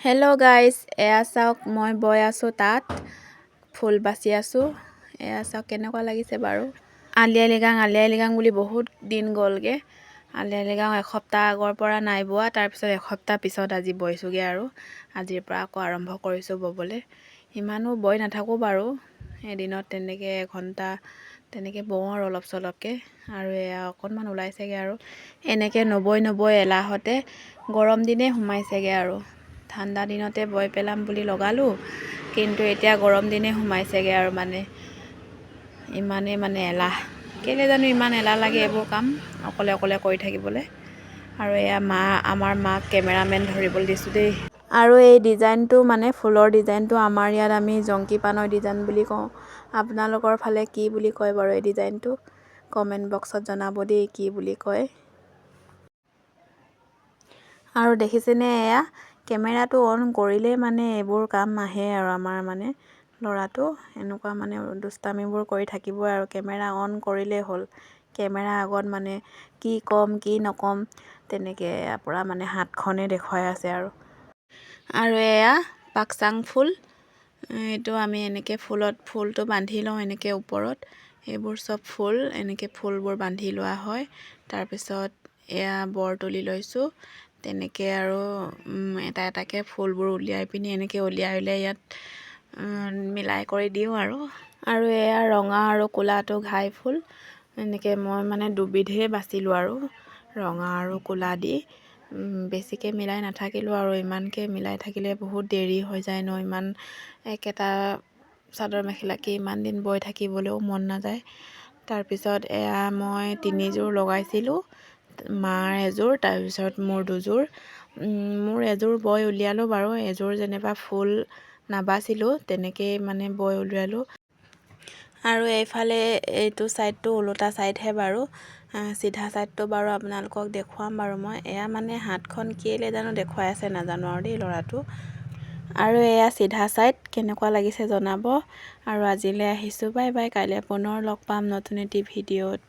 Hello' guys, এয়া চাওক মই বৈ আছোঁ তাত ফুল বাচি আছোঁ। এয়া চাওক কেনেকুৱা লাগিছে বাৰু। আলি আই লৃগাং বুলি বহুত দিন গ'লগৈ। আলি আই লৃগাং এসপ্তাহ আগৰ পৰা নাই বোৱা, তাৰপিছত এসপ্তাহ পিছত আজি বৈছোঁগৈ আৰু আজিৰ পৰা আকৌ আৰম্ভ কৰিছোঁ ব'বলৈ। ইমানো বৈ নাথাকোঁ বাৰু, এদিনত তেনেকৈ এঘণ্টা তেনেকৈ বওঁ আৰু অলপ চলপকৈ। আৰু এয়া অকণমান ওলাইছেগৈ আৰু এনেকৈ নবৈ এলাহতে গৰম দিনেই সোমাইছেগৈ আৰু ঠাণ্ডা দিনতে বৈ পেলাম বুলি লগালোঁ, কিন্তু এতিয়া গৰম দিনে সোমাইছেগৈ আৰু ইমানেই এলাহ। কেলৈ জানো ইমান এলাহ লাগে এইবোৰ কাম অকলে অকলে কৰি থাকিবলৈ। আৰু এয়া আমাৰ মাক কেমেৰামেন ধৰিবলৈ দিছোঁ দেই। আৰু এই ডিজাইনটো ফুলৰ ডিজাইনটো আমাৰ ইয়াত আমি জংকী পানৰ ডিজাইন বুলি কওঁ। আপোনালোকৰ ফালে কি বুলি কয় বাৰু এই ডিজাইনটো কমেণ্ট বক্সত জনাব দেই, কি বুলি কয়। আৰু দেখিছেনে, এয়া কেমেৰাটো অন কৰিলেই এইবোৰ কাম আহে আৰু আমাৰ ল'ৰাটো এনেকুৱা দুষ্টামিবোৰ কৰি থাকিবই আৰু কেমেৰা অন কৰিলেই হ'ল। কেমেৰা আগত কি ক'ম কি নক'ম তেনেকৈ পূৰা হাতখনে দেখুৱাই আছে আৰু এয়া পাকচাং ফুল। এইটো আমি এনেকৈ ফুলটো বান্ধি লওঁ এনেকৈ ওপৰত। এইবোৰ চব ফুল এনেকৈ ফুলবোৰ বান্ধি লোৱা হয়। তাৰপিছত এয়া বৰ তুলি লৈছোঁ তেনেকৈ আৰু এটা এটাকৈ ফুলবোৰ উলিয়াই পিনি এনেকৈ উলিয়াই ইয়াত মিলাই কৰি দিওঁ আৰু এয়া ৰঙা আৰু ক'লাটো ঘাই ফুল। এনেকৈ মই দুবিধেই বাচিলোঁ আৰু ৰঙা আৰু ক'লা দি বেছিকৈ মিলাই নাথাকিলোঁ আৰু ইমানকৈ মিলাই থাকিলে বহুত দেৰি হৈ যায় ন। ইমান একেটা চাদৰ মেখেলাকে ইমান দিন বৈ থাকিবলৈও মন নাযায়। তাৰপিছত এয়া মই 3যোৰ লগাইছিলোঁ, মাৰ এযোৰ, তাৰপিছত মোৰ দুযোৰ। মোৰ এযোৰ বৈ উলিয়ালোঁ বাৰু, এযোৰ যেনিবা ফুল নাবাচিলোঁ তেনেকৈয়ে বৈ উলিয়ালোঁ। আৰু এইফালে এইটো ছাইডটো ওলোটা ছাইডহে বাৰু, চিধা ছাইডটো বাৰু আপোনালোকক দেখুৱাম বাৰু মই। এয়া হাতখন কেলৈ জানো দেখুৱাই আছে নাজানো আৰু দেই ল'ৰাটো। আৰু এয়া চিধা ছাইড কেনেকুৱা লাগিছে জনাব। আৰু আজিলৈ আহিছোঁ, বাই বাই। কাইলৈ পুনৰ লগ পাম নতুন এটি ভিডিঅ'ত।